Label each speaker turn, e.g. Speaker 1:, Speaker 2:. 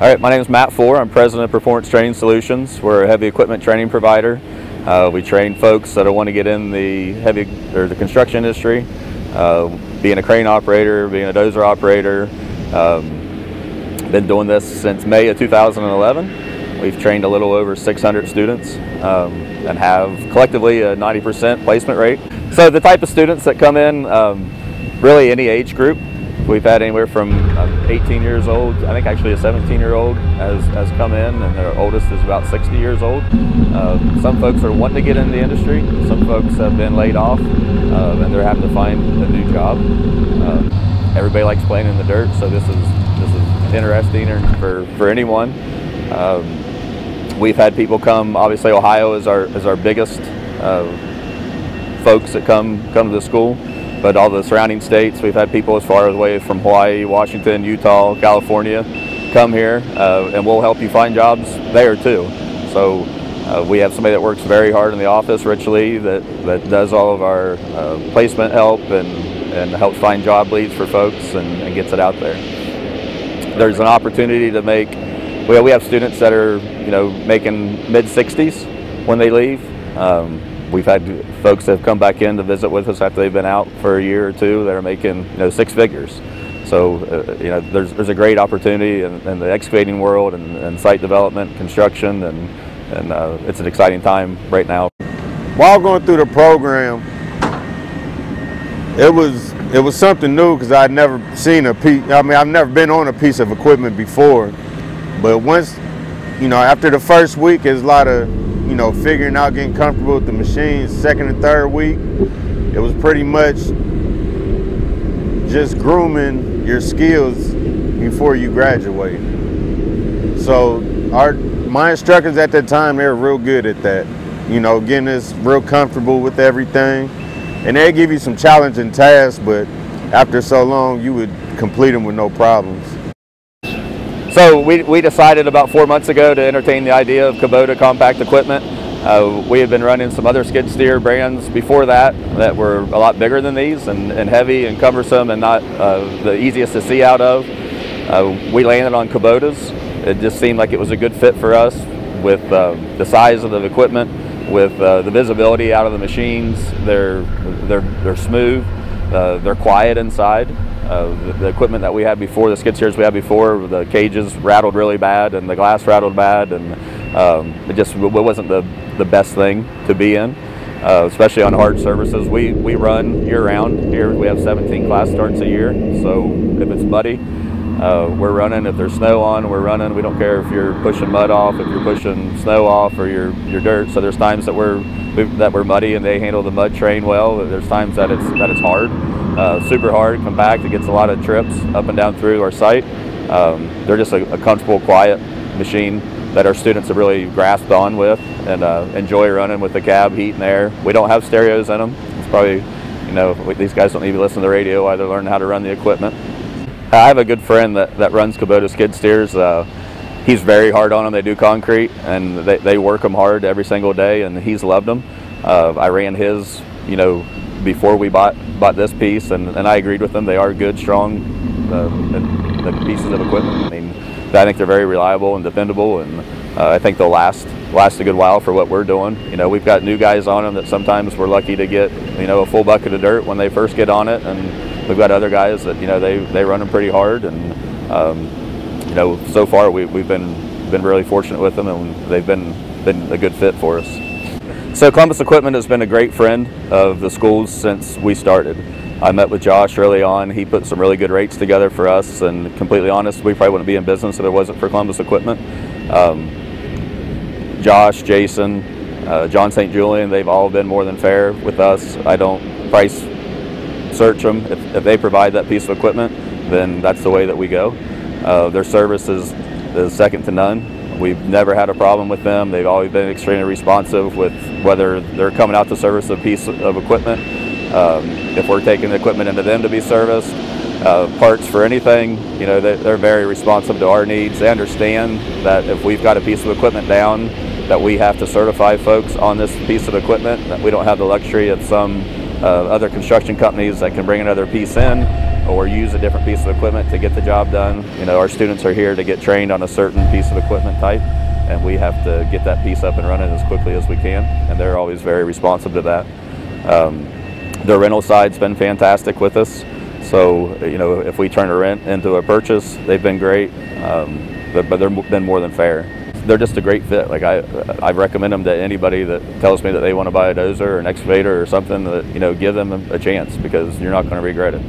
Speaker 1: All right, my name is Matt Four. I'm president of Performance Training Solutions. We're a heavy equipment training provider. We train folks that want to get in the the construction industry, being a crane operator, being a dozer operator. Been doing this since May of 2011. We've trained a little over 600 students and have collectively a 90% placement rate. So the type of students that come in, really any age group. We've had anywhere from 18 years old, I think actually a 17-year-old has come in, and their oldest is about 60 years old. Some folks are wanting to get into the industry. Some folks have been laid off and they're having to find a new job. Everybody likes playing in the dirt, so this is interesting for anyone. We've had people come. Obviously, Ohio is our biggest folks that come to the school. But all the surrounding states, we've had people as far away from Hawaii, Washington, Utah, California come here, and we'll help you find jobs there too. So we have somebody that works very hard in the office, Rich Lee, that does all of our placement help and helps find job leads for folks and gets it out there. There's an opportunity to make, we have students that are making mid-60s when they leave. We've had folks that have come back in to visit with us after they've been out for a year or two that are making 6 figures. So there's a great opportunity in the excavating world and site development, construction, and it's an exciting time right now.
Speaker 2: While going through the program, it was something new because I'd never seen a piece. I mean, I've never been on a piece of equipment before. But once, after the first week, it's a lot of figuring out, getting comfortable with the machines. Second and third week, it was pretty much just grooming your skills before you graduate. So my instructors at that time, they were real good at that. Getting us real comfortable with everything. And they give you some challenging tasks, but after so long, you would complete them with no problems.
Speaker 1: So we decided about 4 months ago to entertain the idea of Kubota compact equipment. We had been running some other skid steer brands before that were a lot bigger than these and heavy and cumbersome and not the easiest to see out of. We landed on Kubotas. It just seemed like it was a good fit for us with the size of the equipment, with the visibility out of the machines. They're smooth, they're quiet inside. The equipment that we had before, the skid steers we had before, the cages rattled really bad and the glass rattled bad, and it wasn't the best thing to be in, especially on hard surfaces. We run year-round here. We have 17 class starts a year, so if it's muddy, we're running. If there's snow on, we're running. We don't care if you're pushing mud off, if you're pushing snow off, or your dirt. So there's times that we're muddy and they handle the mud train well. There's times that it's hard. Super hard, compact. It gets a lot of trips up and down through our site. They're just a comfortable, quiet machine that our students have really grasped on with and enjoy running with the cab, heat and air. We don't have stereos in them. It's probably, these guys don't need to listen to the radio while they're learning how to run the equipment. I have a good friend that runs Kubota skid steers. He's very hard on them. They do concrete and they work them hard every single day, and he's loved them. I ran his, before we bought this piece, and I agreed with them. They are good, strong pieces of equipment. I mean, I think they're very reliable and dependable, and I think they'll last a good while for what we're doing. We've got new guys on them that sometimes we're lucky to get a full bucket of dirt when they first get on it, and we've got other guys that they run them pretty hard, and so far we've been really fortunate with them, and they've been a good fit for us. So Columbus Equipment has been a great friend of the schools since we started. I met with Josh early on. He put some really good rates together for us, and completely honest, we probably wouldn't be in business if it wasn't for Columbus Equipment. Josh, Jason, John St. Julian, they've all been more than fair with us. I don't price search them. If they provide that piece of equipment, then that's the way that we go. Their service is second to none. We've never had a problem with them. They've always been extremely responsive with whether they're coming out to service a piece of equipment, if we're taking the equipment into them to be serviced, parts for anything. They're very responsive to our needs. They understand that if we've got a piece of equipment down, that we have to certify folks on this piece of equipment, that we don't have the luxury of some other construction companies that can bring another piece in, or use a different piece of equipment to get the job done. You know, our students are here to get trained on a certain piece of equipment type, and we have to get that piece up and running as quickly as we can, and they're always very responsive to that. The rental side's been fantastic with us. So, you know, if we turn a rent into a purchase, they've been great, but they've been more than fair. They're just a great fit. Like I recommend them to anybody that tells me that they want to buy a dozer or an excavator or something, that, you know, give them a chance, because you're not going to regret it.